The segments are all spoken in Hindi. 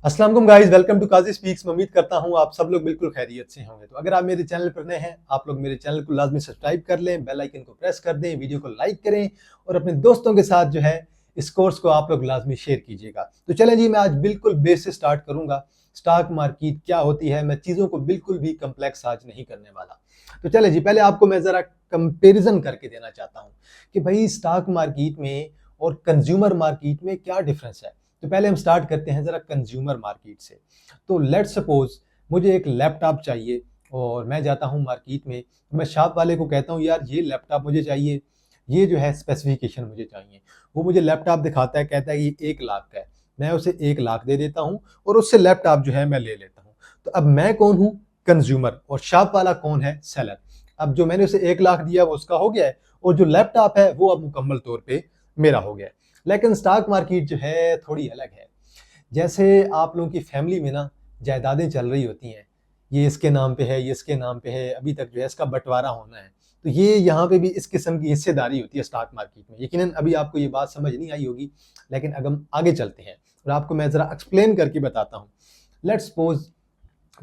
अस्सलाम वालेकुम guys, welcome to Qazi speaks. मैं उम्मीद करता हूँ आप सब लोग बिल्कुल खैरियत से होंगे। तो अगर आप मेरे चैनल पर नए हैं, आप लोग मेरे चैनल को लाजमी सब्सक्राइब कर लें, बेल आइकन को प्रेस कर दें, वीडियो को लाइक करें और अपने दोस्तों के साथ जो है इस कोर्स को आप लोग लाजमी शेयर कीजिएगा। तो चलें जी, मैं आज बिल्कुल बेस से स्टार्ट करूंगा। स्टॉक मार्केट क्या होती है, मैं चीज़ों को बिल्कुल भी कम्प्लेक्स आज नहीं करने वाला। तो चले जी, पहले आपको मैं ज़रा कंपेरिजन करके देना चाहता हूँ कि भाई स्टॉक मार्केट में और कंज्यूमर मार्केट में क्या डिफरेंस है। तो पहले हम स्टार्ट करते हैं जरा कंज्यूमर मार्केट से। तो लेट्स सपोज मुझे एक लैपटॉप चाहिए और मैं जाता हूँ मार्केट में, तो मैं शॉप वाले को कहता हूँ यार ये लैपटॉप मुझे चाहिए, ये जो है स्पेसिफिकेशन मुझे चाहिए। वो मुझे लैपटॉप दिखाता है, कहता है ये 1 लाख का है। मैं उसे 1 लाख दे देता हूँ और उससे लैपटॉप जो है मैं ले लेता हूँ। तो अब मैं कौन हूँ? कंज्यूमर। और शॉप वाला कौन है? सेलर। अब जो मैंने उसे 1 लाख दिया वो उसका हो गया है और जो लैपटॉप है वो अब मुकम्मल तौर पर मेरा हो गया है। लेकिन स्टॉक मार्केट जो है थोड़ी अलग है। जैसे आप लोगों की फैमिली में ना जायदादें चल रही होती हैं, ये इसके नाम पे है, ये इसके नाम पे है, अभी तक जो है इसका बंटवारा होना है। तो ये यहाँ पे भी इस किस्म की हिस्सेदारी होती है स्टॉक मार्केट में। यकीनन अभी आपको ये बात समझ नहीं आई होगी, लेकिन अगर हम आगे चलते हैं और आपको मैं ज़रा एक्सप्लेन करके बताता हूँ। लेट्स सपोज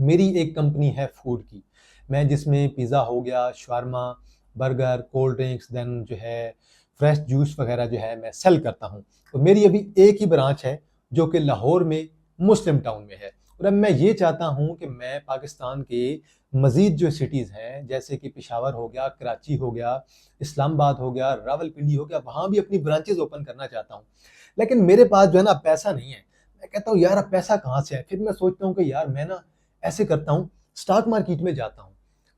मेरी एक कंपनी है फूड की, मैं जिसमें पिज़्ज़ा हो गया, shawarma, burger, cold drinks, then जो है फ्रेश जूस वगैरह जो है मैं सेल करता हूँ। तो मेरी अभी एक ही ब्रांच है जो कि लाहौर में मुस्लिम टाउन में है। और अब मैं ये चाहता हूँ कि मैं पाकिस्तान के मज़ीद जो सिटीज़ हैं जैसे कि पेशावर हो गया, कराची हो गया, इस्लामाबाद हो गया, रावलपिंडी हो गया, वहाँ भी अपनी ब्रांचेज़ ओपन करना चाहता हूँ। लेकिन मेरे पास जो है ना पैसा नहीं है। मैं कहता हूँ यार अब पैसा कहाँ से आए? फिर मैं सोचता हूँ कि यार मैं ना ऐसे करता हूँ, स्टॉक मार्केट में जाता हूँ,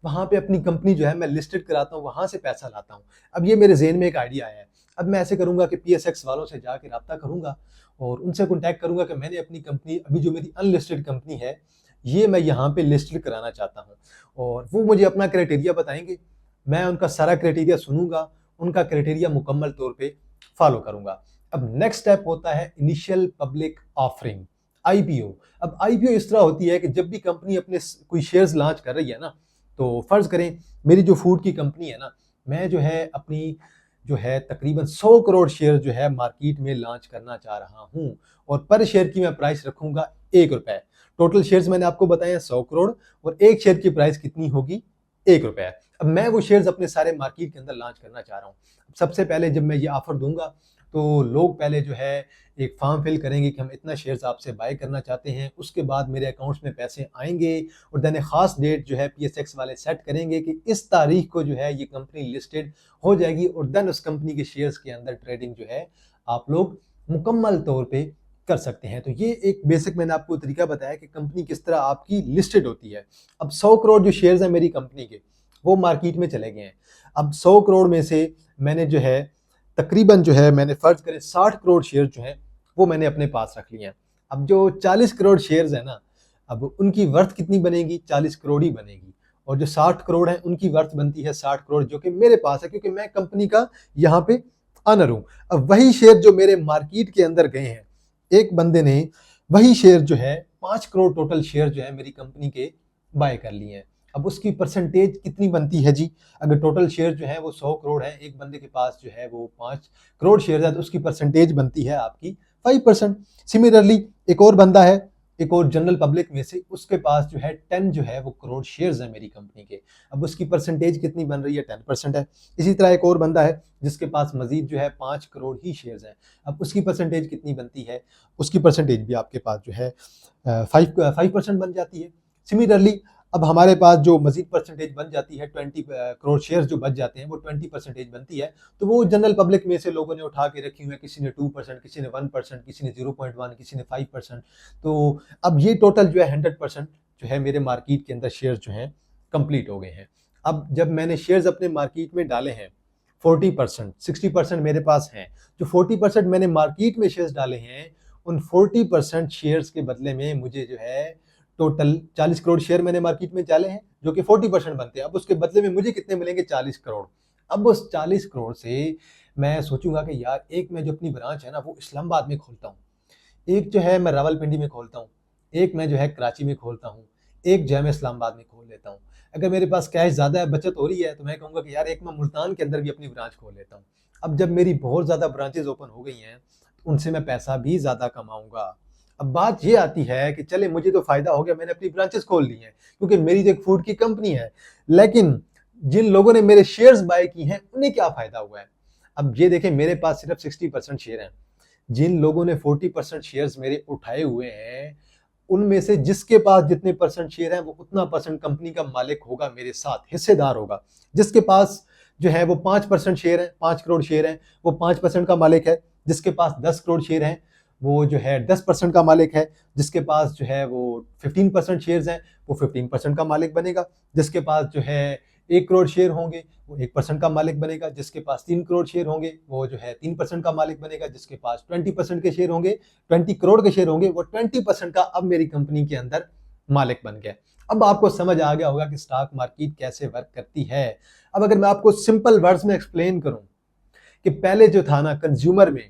वहाँ पे अपनी कंपनी जो है मैं लिस्टेड कराता हूँ, वहाँ से पैसा लाता हूँ। अब ये मेरे ज़हन में एक आइडिया आया है। अब मैं ऐसे करूँगा कि पीएसएक्स वालों से जाके राब्ता करूँगा और उनसे कॉन्टैक्ट करूँगा कि मैंने अपनी कंपनी, अभी जो मेरी अनलिस्टेड कंपनी है, ये मैं यहाँ पे लिस्टेड कराना चाहता हूँ। और वो मुझे अपना क्राइटेरिया बताएँगे, मैं उनका सारा क्राइटेरिया सुनूँगा, उनका क्राइटेरिया मुकम्मल तौर पे फॉलो करूँगा। अब नेक्स्ट स्टेप होता है इनिशियल पब्लिक ऑफरिंग, आईपीओ। अब आईपीओ इस तरह होती है कि जब भी कंपनी अपने कोई शेयर्स लॉन्च कर रही है ना, तो फर्ज करें मेरी जो फूड की कंपनी है ना, मैं जो है अपनी जो है तकरीबन 100 करोड़ शेयर जो है मार्केट में लॉन्च करना चाह रहा हूं और पर शेयर की मैं प्राइस रखूंगा 1 रुपए। टोटल शेयर्स मैंने आपको बताया 100 करोड़ और एक शेयर की प्राइस कितनी होगी? 1 रुपए। अब मैं वो शेयर्स अपने सारे मार्केट के अंदर लॉन्च करना चाह रहा हूँ। सबसे पहले जब मैं ये ऑफर दूंगा तो लोग पहले जो है एक फॉर्म फिल करेंगे कि हम इतना शेयर्स आपसे बाय करना चाहते हैं। उसके बाद मेरे अकाउंट्स में पैसे आएंगे और देन खास डेट जो है पीएसएक्स वाले सेट करेंगे कि इस तारीख को जो है ये कंपनी लिस्टेड हो जाएगी और देन उस कंपनी के शेयर्स के अंदर ट्रेडिंग जो है आप लोग मुकम्मल तौर पे कर सकते हैं। तो ये एक बेसिक मैंने आपको तरीका बताया कि कंपनी किस तरह आपकी लिस्टेड होती है। अब 100 करोड़ जो शेयर्स हैं मेरी कंपनी के, वो मार्केट में चले गए हैं। अब 100 करोड़ में से मैंने जो है तकरीबन जो है मैंने फर्ज करें 60 करोड़ शेयर जो हैं वो मैंने अपने पास रख लिए हैं। अब जो 40 करोड़ शेयर्स है ना, अब उनकी वर्थ कितनी बनेगी? 40 करोड़ ही बनेगी। और जो 60 करोड़ है उनकी वर्थ बनती है 60 करोड़, जो कि मेरे पास है क्योंकि मैं कंपनी का यहाँ पे अनर हूँ। अब वही शेयर जो मेरे मार्केट के अंदर गए हैं, एक बंदे ने वही शेयर जो है 5 करोड़ टोटल शेयर जो है मेरी कंपनी के बाय कर लिए हैं। अब उसकी परसेंटेज कितनी बनती है जी? अगर टोटल शेयर जो है वो 100 करोड़ है, एक बंदे के पास जो है वो 5 करोड़ शेयर है, तो उसकी परसेंटेज बनती है आपकी 5%। सिमिलरली एक और बंदा है, एक और जनरल पब्लिक में से, उसके पास जो है 10 जो है वो करोड़ शेयर्स है मेरी कंपनी के। अब उसकी परसेंटेज कितनी बन रही है? 10% है। इसी तरह एक और बंदा है जिसके पास मजीद जो है 5 करोड़ ही शेयर्स हैं। अब उसकी परसेंटेज कितनी बनती है? उसकी परसेंटेज भी आपके पास जो है 5% बन जाती है। सिमिलरली अब हमारे पास जो मजीद परसेंटेज बन जाती है, 20 करोड़ शेयर्स जो बच जाते हैं, वो 20% बनती है। तो वो जनरल पब्लिक में से लोगों ने उठा के रखी हुई है, किसी ने 2%, किसी ने 1%, किसी ने 0.1, किसी ने 5%। तो अब ये टोटल जो है 100% जो है मेरे मार्केट के अंदर शेयर्स जो हैं कंप्लीट हो गए हैं। अब जब मैंने शेयर्स अपने मार्केट में डाले हैं 40%, 60% मेरे पास हैं। जो 40% मैंने मार्केट में शेयर्स डाले हैं, उन 40% शेयर्स के बदले में मुझे जो है टोटल 40 करोड़ शेयर मैंने मार्केट में डाले हैं जो कि 40% बनते हैं। अब उसके बदले में मुझे कितने मिलेंगे? 40 करोड़। अब उस 40 करोड़ से मैं सोचूंगा कि यार एक मैं जो अपनी ब्रांच है ना वो इस्लामाबाद में खोलता हूँ, एक जो है मैं रावलपिंडी में खोलता हूँ, एक मैं जो है कराची में खोलता हूँ, एक जो है मैं इस्लामाबाद में खोल लेता हूँ। अगर मेरे पास कैश ज़्यादा है, बचत हो रही है, तो मैं कहूँगा कि यार एक मैं मुल्तान के अंदर भी अपनी ब्रांच खोल लेता हूँ। अब जब मेरी बहुत ज़्यादा ब्रांचेज ओपन हो गई हैं, तो उनसे मैं पैसा भी ज़्यादा कमाऊँगा। अब बात ये आती है कि चले मुझे तो फायदा हो गया, मैंने अपनी ब्रांचेस खोल ली हैं क्योंकि मेरी तो एक फूड की कंपनी है, लेकिन जिन लोगों ने मेरे शेयर्स बाय की हैं उन्हें क्या फायदा हुआ है? अब ये देखें, मेरे पास सिर्फ 60% शेयर हैं। जिन लोगों ने 40% शेयर्स मेरे उठाए हुए हैं, उनमें से जिसके पास जितने परसेंट शेयर हैं वो उतना परसेंट कंपनी का मालिक होगा, मेरे साथ हिस्सेदार होगा। जिसके पास जो है वो 5% शेयर है, 5 करोड़ शेयर हैं, वो 5% का मालिक है। जिसके पास 10 करोड़ शेयर हैं, वो जो है 10% का मालिक है। जिसके पास जो है वो 15% शेयर्स हैं, वो 15% का मालिक बनेगा। जिसके पास जो है 1 करोड़ शेयर होंगे, वो 1% का मालिक बनेगा। जिसके पास 3 करोड़ शेयर होंगे, वो जो है 3% का मालिक बनेगा। जिसके पास 20% के शेयर होंगे, 20 करोड़ के शेयर होंगे, वो 20% का अब मेरी कंपनी के अंदर मालिक बन गया। अब आपको समझ आ गया होगा कि स्टॉक मार्केट कैसे वर्क करती है। अब अगर मैं आपको सिंपल वर्ड्स में एक्सप्लेन करूं कि पहले जो था ना, कंज्यूमर में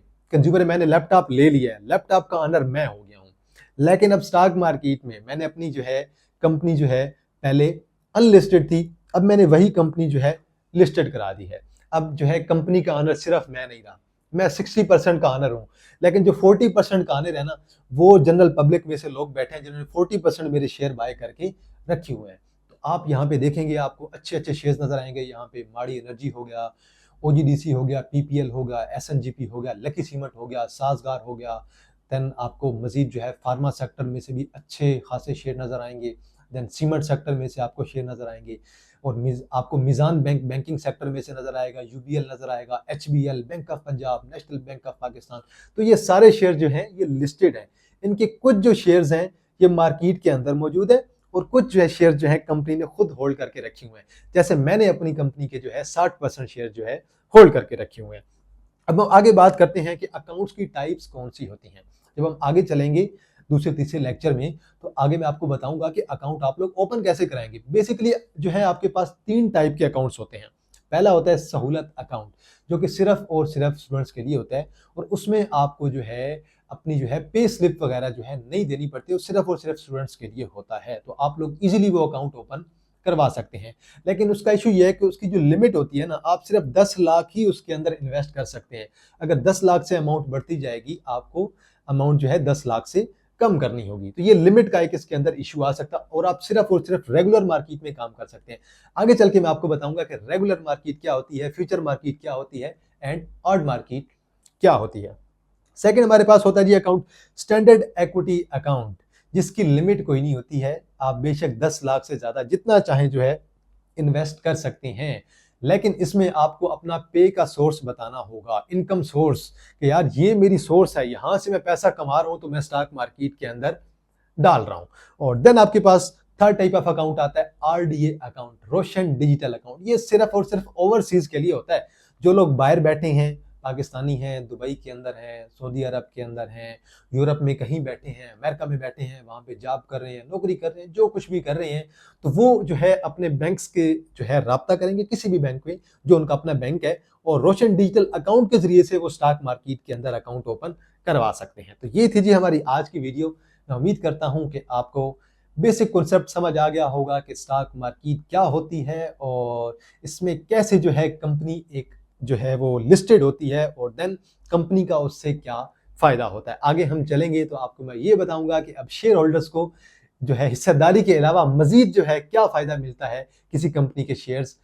मैंने लैपटॉप ले लिया है, लैपटॉप का ऑनर मैं हो गया हूं। लेकिन अब स्टॉक मार्केट में मैंने अपनी जो है कंपनी जो है पहले अनलिस्टेड थी, अब मैंने वही कंपनी जो है लिस्टेड करा दी है। अब जो है कंपनी का ऑनर सिर्फ मैं नहीं रहा, मैं 60% का ऑनर हूं। लेकिन जो 40% का ऑनर है ना, वो जनरल पब्लिक में से लोग बैठे हैं जिन्होंने 40% मेरे शेयर बाय करके रखे हुए हैं। तो आप यहाँ पे देखेंगे आपको अच्छे अच्छे शेयर्स नजर आएंगे। यहाँ पे माड़ी एनर्जी हो गया, ओजीडीसी हो गया, पीपीएल हो गया, एसएनजीपी हो गया, लकी सीमेंट हो गया, साजगार हो गया। देन आपको मजीद जो है फार्मा सेक्टर में से भी अच्छे खासे शेयर नजर आएंगे। देन सीमेंट सेक्टर में से आपको शेयर नजर आएंगे। और आपको मिजान बैंकिंग सेक्टर में से नजर आएगा, यूबीएल नजर आएगा, HBL, bank of Punjab, national bank of Pakistan. तो ये सारे शेयर जो हैं ये लिस्टेड हैं। इनके कुछ जो शेयर्स हैं ये मार्केट के अंदर मौजूद है और कुछ जो है शेयर जो है कंपनी ने खुद होल्ड करके रखे हुए हैं। जैसे मैंने अपनी कंपनी के जो है 60% शेयर जो है होल्ड करके रखे हुए हैं। अब हम आगे बात करते हैं कि अकाउंट्स की टाइप्स कौन सी होती हैं। जब हम आगे चलेंगे दूसरे तीसरे लेक्चर में, तो आगे मैं आपको बताऊंगा कि अकाउंट आप लोग ओपन कैसे कराएंगे। बेसिकली जो है आपके पास 3 टाइप के अकाउंट्स होते हैं। पहला होता है सहूलत अकाउंट, जो कि सिर्फ और सिर्फ स्टूडेंट्स के लिए होता है और उसमें आपको जो है अपनी जो है पे स्लिप वगैरह जो है नहीं देनी पड़ती है, सिर्फ और सिर्फ स्टूडेंट्स के लिए होता है। तो आप लोग इजीली वो अकाउंट ओपन करवा सकते हैं। लेकिन उसका इशू ये है कि उसकी जो लिमिट होती है ना, आप सिर्फ 10 लाख ही उसके अंदर इन्वेस्ट कर सकते हैं। अगर 10 लाख से अमाउंट बढ़ती जाएगी, आपको अमाउंट जो है 10 लाख से कम करनी होगी। तो ये लिमिट का एक इसके अंदर इशू आ सकता है और आप सिर्फ और सिर्फ रेगुलर मार्केट में काम कर सकते हैं। आगे चल के मैं आपको बताऊंगा कि रेगुलर मार्केट क्या होती है, फ्यूचर मार्केट क्या होती है एंड ऑड मार्केट क्या होती है। सेकंड हमारे पास होता है जी अकाउंट स्टैंडर्ड इक्विटी अकाउंट, जिसकी लिमिट कोई नहीं होती है। आप बेशक 10 लाख से ज्यादा जितना चाहें जो है इन्वेस्ट कर सकते हैं, लेकिन इसमें आपको अपना पे का सोर्स बताना होगा, इनकम सोर्स, कि यार ये मेरी सोर्स है, यहां से मैं पैसा कमा रहा हूं तो मैं स्टॉक मार्केट के अंदर डाल रहा हूं। और देन आपके पास थर्ड टाइप ऑफ अकाउंट आता है आरडीए अकाउंट, रोशन डिजिटल अकाउंट। ये सिर्फ और सिर्फ ओवरसीज के लिए होता है। जो लोग बाहर बैठे हैं, पाकिस्तानी हैं, दुबई के अंदर हैं, सऊदी अरब के अंदर हैं, यूरोप में कहीं बैठे हैं, अमेरिका में बैठे हैं, वहाँ पे जॉब कर रहे हैं, नौकरी कर रहे हैं, जो कुछ भी कर रहे हैं, तो वो जो है अपने बैंक्स के जो है राब्ता करेंगे किसी भी बैंक में जो उनका अपना बैंक है, और रोशन डिजिटल अकाउंट के जरिए से वो स्टॉक मार्केट के अंदर अकाउंट ओपन करवा सकते हैं। तो ये थी जी हमारी आज की वीडियो। मैं उम्मीद करता हूँ कि आपको बेसिक कॉन्सेप्ट समझ आ गया होगा कि स्टॉक मार्केट क्या होती है और इसमें कैसे जो है कंपनी एक जो है वो लिस्टेड होती है और देन कंपनी का उससे क्या फायदा होता है। आगे हम चलेंगे तो आपको मैं ये बताऊंगा कि अब शेयर होल्डर्स को जो है हिस्सेदारी के अलावा मजीद जो है क्या फायदा मिलता है किसी कंपनी के शेयर्स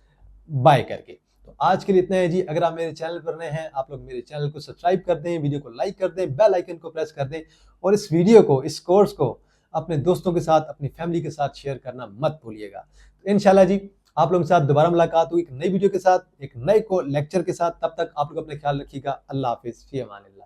बाय करके। तो आज के लिए इतना है जी। अगर आप मेरे चैनल पर नए हैं, आप लोग मेरे चैनल को सब्सक्राइब कर दें, वीडियो को लाइक कर दें, बेल आइकन को प्रेस कर दें और इस वीडियो को, इस कोर्स को अपने दोस्तों के साथ, अपनी फैमिली के साथ शेयर करना मत भूलिएगा। तो इंशाल्लाह जी आप लोगों के साथ दोबारा मुलाकात हुई एक नई वीडियो के साथ, एक नए को लेक्चर के साथ। तब तक आप लोग अपने ख्याल रखिएगा। अल्लाह हाफिज, फी अमानिल्लाह।